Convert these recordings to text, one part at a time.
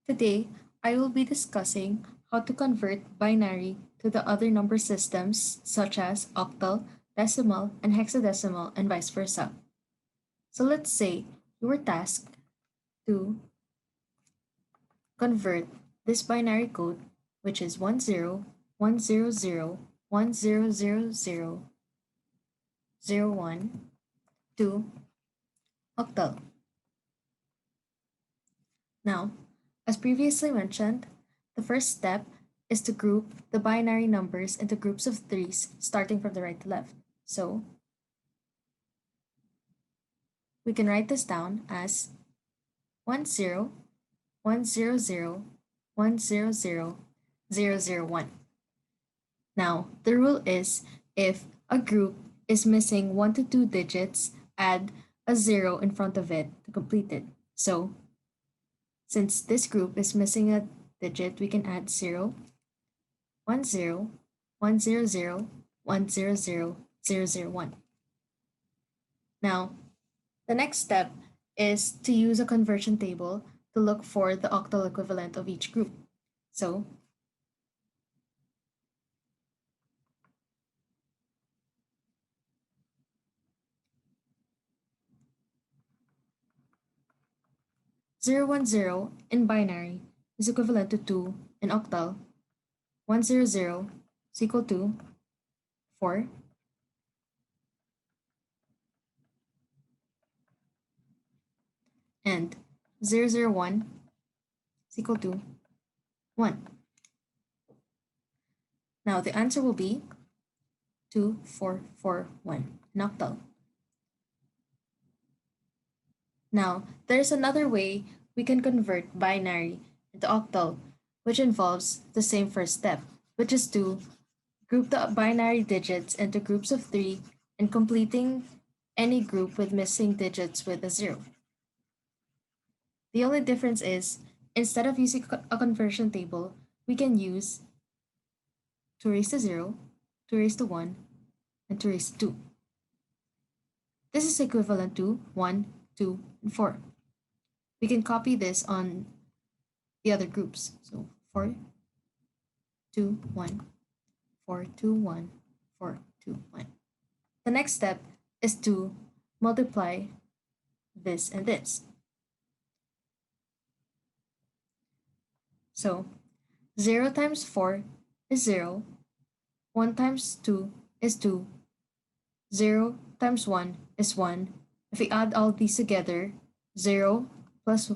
Today, I will be discussing how to convert binary to the other number systems such as octal, decimal, and hexadecimal, and vice versa. So let's say you were tasked to convert this binary code, which is 10, 100, 1000, 01, to octal. Now, as previously mentioned, the first step is to group the binary numbers into groups of threes starting from the right to left. So we can write this down as 10, 100, 100, 001. Now, the rule is if a group is missing 1 to 2 digits, add a 0 in front of it to complete it. So, since this group is missing a digit, we can add 0, 10, 100, 100, 001. Now, the next step is to use a conversion table to look for the octal equivalent of each group. So, zero one zero in binary is equivalent to 2 in octal. 100 is equal to 4. And 001 is equal to 1. Now the answer will be 2441 in octal. Now, there's another way we can convert binary into octal, which involves the same first step, which is to group the binary digits into groups of 3 and completing any group with missing digits with a 0. The only difference is, instead of using a conversion table, we can use 2 raised to 0, 2 raised to 1, and 2 raised to 2. This is equivalent to 1, 2, and 4. We can copy this on the other groups. So 4, 2, 1, 4, 2, 1, 4, 2, 1. The next step is to multiply this and this. So 0 times 4 is 0, 1 times 2 is 2, 0 times 1 is 1. If we add all these together, 0 plus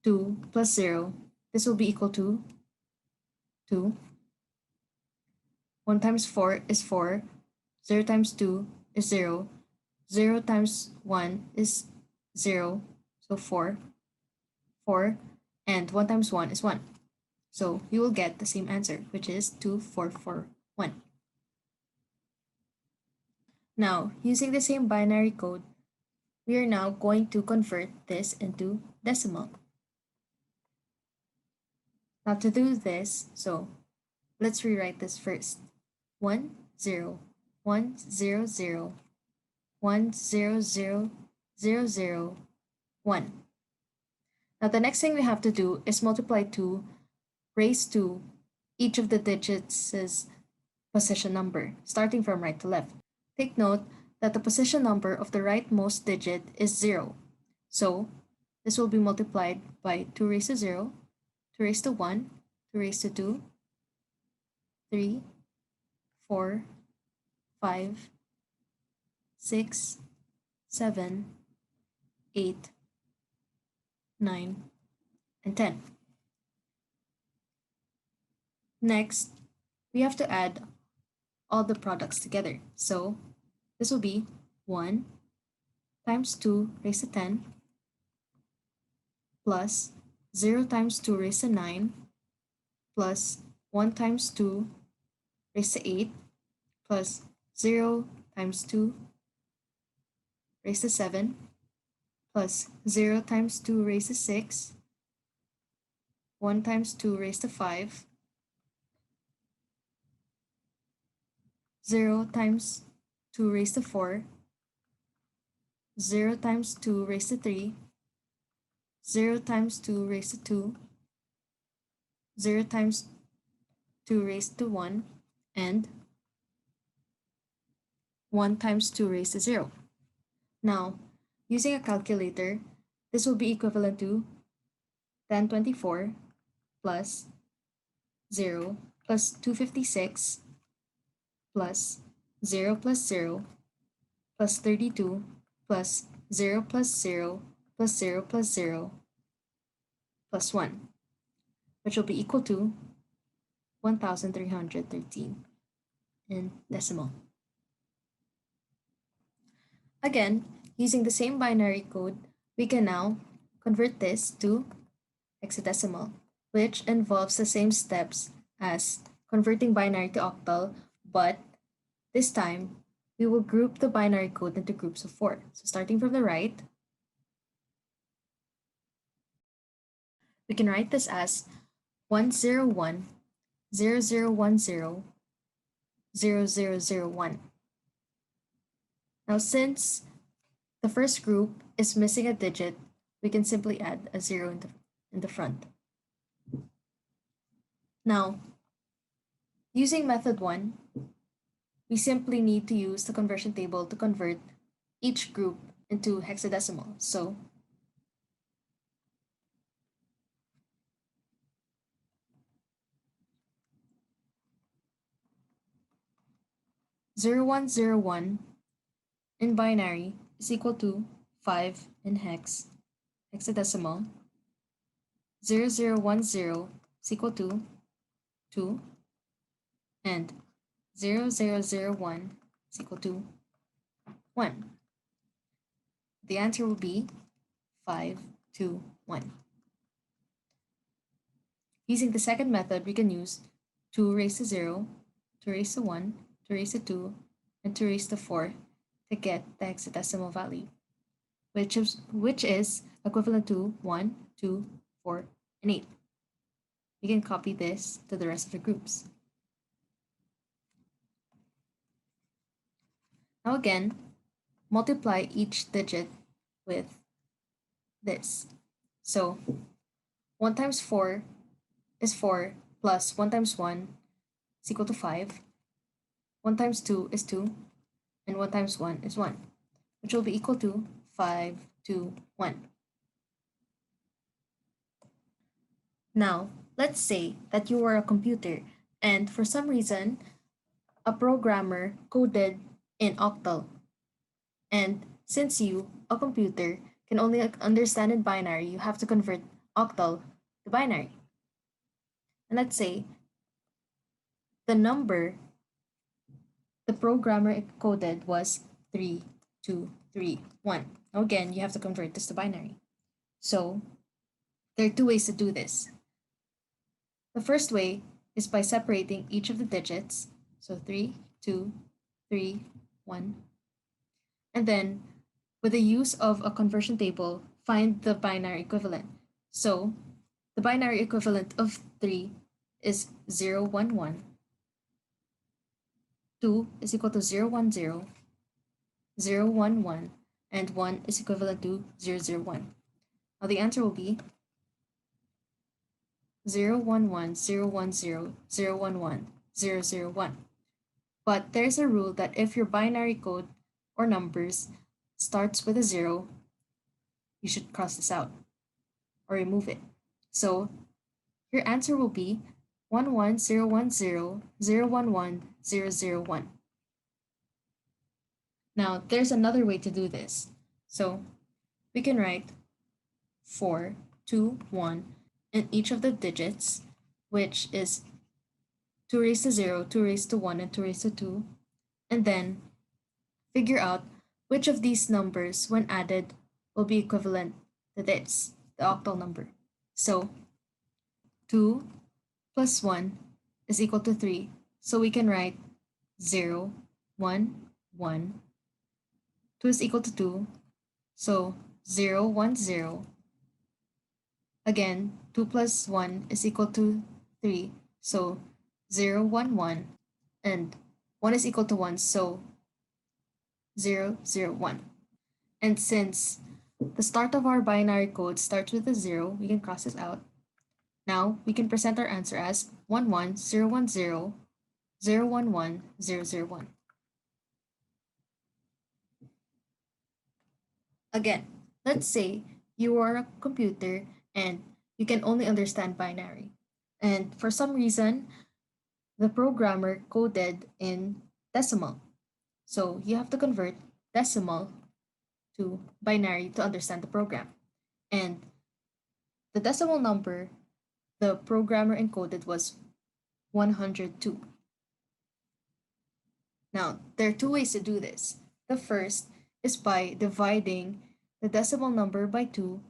2 plus 0, this will be equal to 2. 1 times 4 is 4, 0 times 2 is 0, 0 times 1 is 0, so 4, 4, and 1 times 1 is 1. So you will get the same answer, which is 2441. Now, using the same binary code, we are now going to convert this into decimal. Now to do this, so let's rewrite this first. 1, 0, 1, 0, 0, 1, 0, 0, 0, 0, 1. Now the next thing we have to do is multiply 2 raised to each of the digits' position number, starting from right to left. Take note that the position number of the rightmost digit is 0. So this will be multiplied by 2 raised to 0, 2 raised to 1, 2 raised to 2, 3, 4, 5, 6, 7, 8, 9, and 10. Next, we have to add all the products together. So this will be 1 times 2 raised to 10 plus 0 times 2 raised to 9 plus 1 times 2 raised to 8 plus 0 times 2 raised to 7 plus 0 times 2 raised to 6, 1 times 2 raised to 5, 0 times 2 raised to 4, 0 times 2 raised to 3, 0 times 2 raised to 2, 0 times 2 raised to 1, and 1 times 2 raised to 0. Now, using a calculator, this will be equivalent to 1024 plus 0 plus 256 plus 0 plus 0 plus 32 plus 0 plus 0 plus 0 plus 0 plus 1, which will be equal to 1313 in decimal. Again, using the same binary code, we can now convert this to hexadecimal, which involves the same steps as converting binary to octal, but this time we will group the binary code into groups of 4. So starting from the right, we can write this as 101 0010 0001. Now, since the first group is missing a digit, we can simply add a 0 in the front. Now, using method 1, we simply need to use the conversion table to convert each group into hexadecimal. So, zero one zero one in binary is equal to 5 in hexadecimal. 0010 is equal to 2, and 0001 is equal to 1. The answer will be 5, 2, 1. Using the second method, we can use 2 raised to 0, 2 raised to 1, 2 raised to 2, and 2 raised to 4 to get the hexadecimal value, which is equivalent to 1, 2, 4, and 8. We can copy this to the rest of the groups. Now again, multiply each digit with this. So 1 times 4 is 4 plus 1 times 1 is equal to 5. 1 times 2 is 2, and 1 times 1 is 1, which will be equal to 5, 2, 1. Now, let's say that you were a computer and for some reason, a programmer coded in octal. And since you, a computer, can only understand in binary, you have to convert octal to binary. And let's say the number the programmer coded was 3, 2, 3, 1. Now again, you have to convert this to binary. So there are two ways to do this. The first way is by separating each of the digits. So 3, 2, 3, 1. And then with the use of a conversion table, find the binary equivalent. So the binary equivalent of 3 is 0, 1, 1. 2 is equal to 0, 1, 0. 0, 1, 1. And 1 is equivalent to 0, 0, 1. Now the answer will be 0, 1, 1, 0, 1, 0, 0, 1, 1, 0, 0, 1. But there's a rule that if your binary code or numbers starts with a 0, you should cross this out or remove it. So your answer will be 1, 1, 0, 1, 0, 0, 1, 1, 0, 0, 1. Now there's another way to do this. So we can write 4, 2, 1 in each of the digits, which is 2 raised to 0, 2 raised to 1, and 2 raised to 2, and then figure out which of these numbers, when added, will be equivalent to this, the octal number. So 2 plus 1 is equal to 3, so we can write 0, 1, 1. 2 is equal to 2, so 0, 1, 0. Again, 2 plus 1 is equal to 3, so 0, 1, 1, and 1 is equal to 1, so 0, 0, 1. And since the start of our binary code starts with a 0, we can cross it out. Now we can present our answer as 11,010,011,001. Again, let's say you are a computer and you can only understand binary. And for some reason, the programmer coded in decimal. So you have to convert decimal to binary to understand the program. And the decimal number the programmer encoded was 102. Now, there are two ways to do this. The first is by dividing the decimal number by 2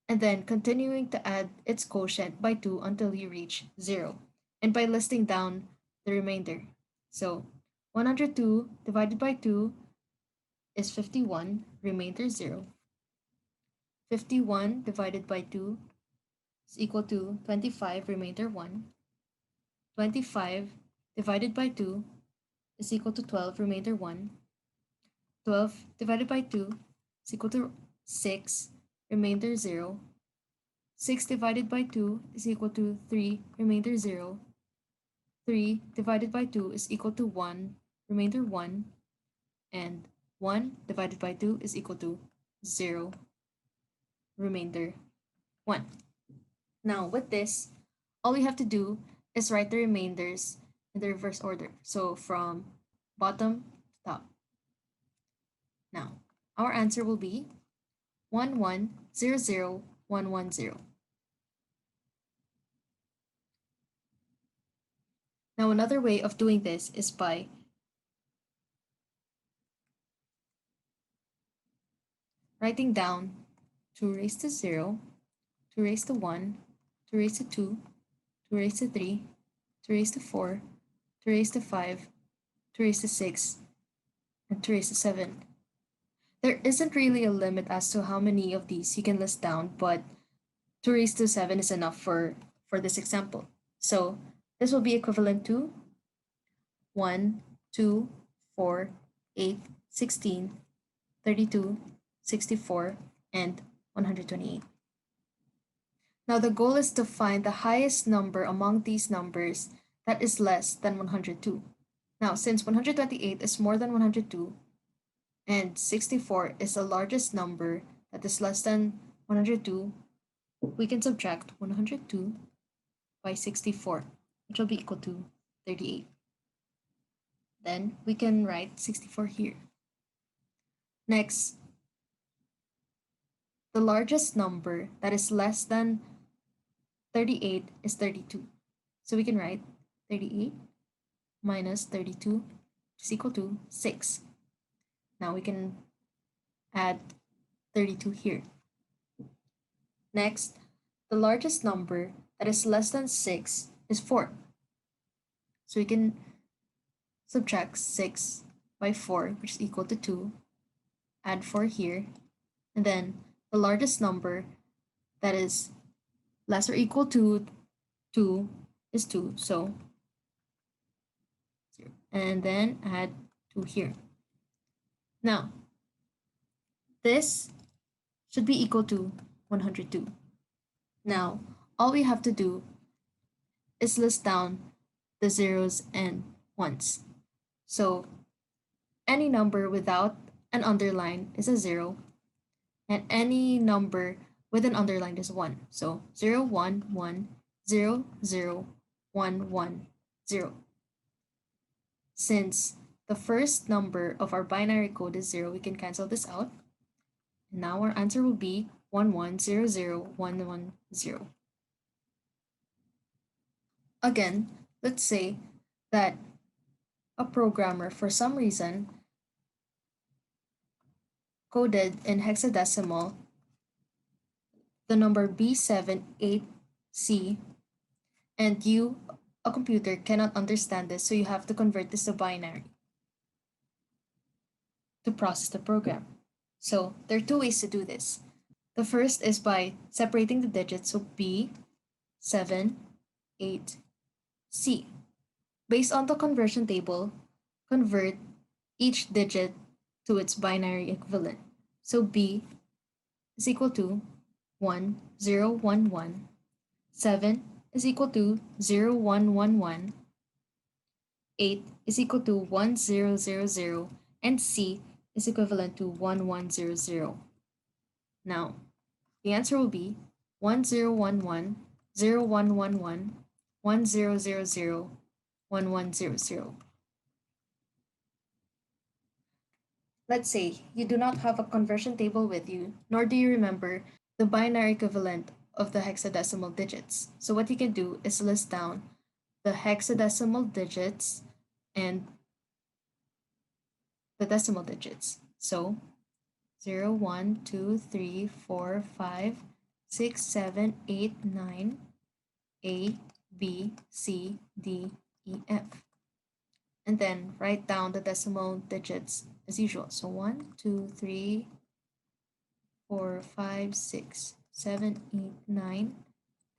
and then continuing to add its quotient by 2 until you reach 0, and by listing down the remainder. So 102 divided by 2 is 51, remainder 0. 51 divided by 2 is equal to 25, remainder 1. 25 divided by 2 is equal to 12, remainder 1. 12 divided by 2 is equal to 6, remainder 0. 6 divided by 2 is equal to 3, remainder 0. 3 divided by 2 is equal to 1, remainder 1. And 1 divided by 2 is equal to 0, remainder 1. Now, with this, all we have to do is write the remainders in the reverse order. So from bottom to top. Now, our answer will be 11,00110. Now, another way of doing this is by writing down 2 raised to 0, 2 raised to 1, 2 raised to 2, 2 raised to 3, 2 raised to 4, 2 raised to 5, 2 raised to 6, and 2 raised to 7. There isn't really a limit as to how many of these you can list down, but 2 raised to 7 is enough for this example. So this will be equivalent to 1, 2, 4, 8, 16, 32, 64, and 128. Now the goal is to find the highest number among these numbers that is less than 102. Now since 128 is more than 102 and 64 is the largest number that is less than 102, we can subtract 102 by 64, which will be equal to 38. Then we can write 64 here. Next, the largest number that is less than 38 is 32. So we can write 38 minus 32 is equal to 6. Now we can add 32 here. Next, the largest number that is less than 6 is 4. So we can subtract 6 by 4, which is equal to 2, add 4 here, and then the largest number that is less or equal to 2 is 2, so 0. And then add 2 here. Now, this should be equal to 102. Now, all we have to do is list down the zeros and ones. So, any number without an underline is a 0, and any number with an underline is 1. So 0, 1, 1, 0, 0, 1, 1, 0. Since the first number of our binary code is 0, we can cancel this out. And now our answer will be 11,00110. Again, let's say that a programmer, for some reason, coded in hexadecimal the number B78C, and you, a computer, cannot understand this, so you have to convert this to binary to process the program. So there are two ways to do this. The first is by separating the digits, so B, 7, 8, C. Based on the conversion table, convert each digit to its binary equivalent. So B is equal to 1, 0, 1, 1, 7, is equal to 0111, 8 is equal to 1000, and C is equivalent to 1100. Now, the answer will be 1011, 0111, 1000, 1100. Let's say you do not have a conversion table with you, nor do you remember the binary equivalent of the hexadecimal digits. So what you can do is list down the hexadecimal digits and the decimal digits. So 0, 1, 2, 3, 4, 5, 6, 7, 8, 9, A, B, C, D, E, F. And then write down the decimal digits as usual. So 1, 2, 3, 4, 5, 6, 7, 8, 9,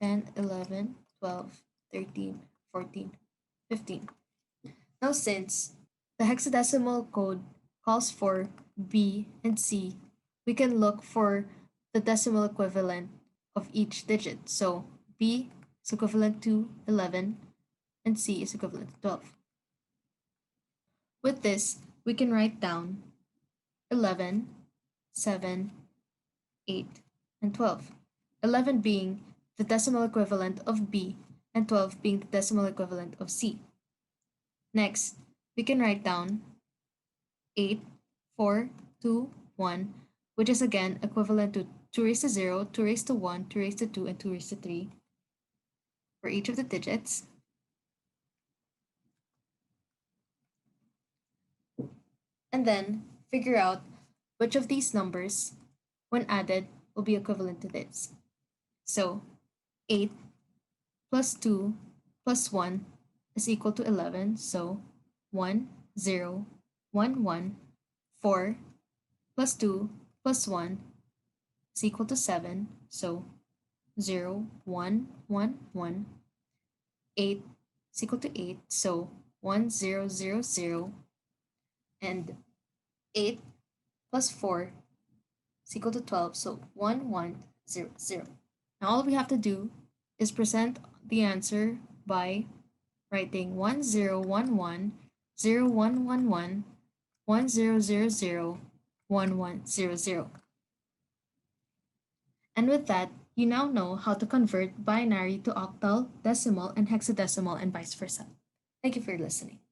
10, 11, 12, 13, 14, 15. Now, since the hexadecimal code calls for B and C, we can look for the decimal equivalent of each digit. So B is equivalent to 11 and C is equivalent to 12. With this, we can write down 11, 7, 8, and 12. 11 being the decimal equivalent of B and 12 being the decimal equivalent of C. Next, we can write down 8, 4, 2, 1, which is again equivalent to 2 raised to 0, 2 raised to 1, 2 raised to 2, and 2 raised to 3 for each of the digits. And then figure out which of these numbers, when added, will be equivalent to this. So 8 plus 2 plus 1 is equal to 11. So 1, 0, 1, 1, 4 plus 2 plus 1 is equal to 7. So 0, 1, 1, 1. 8 is equal to 8. So 1, 0, 0, 0. And 8 plus 4 is equal to 12. So 1, 1, 0, 0. Now all we have to do is present the answer by writing 1, 0, 1, 1, 0, 1, 1, 1, 1, 0, 0, 0, 1, 1, 0, 0. And with that, you now know how to convert binary to octal, decimal, and hexadecimal, and vice versa. Thank you for listening.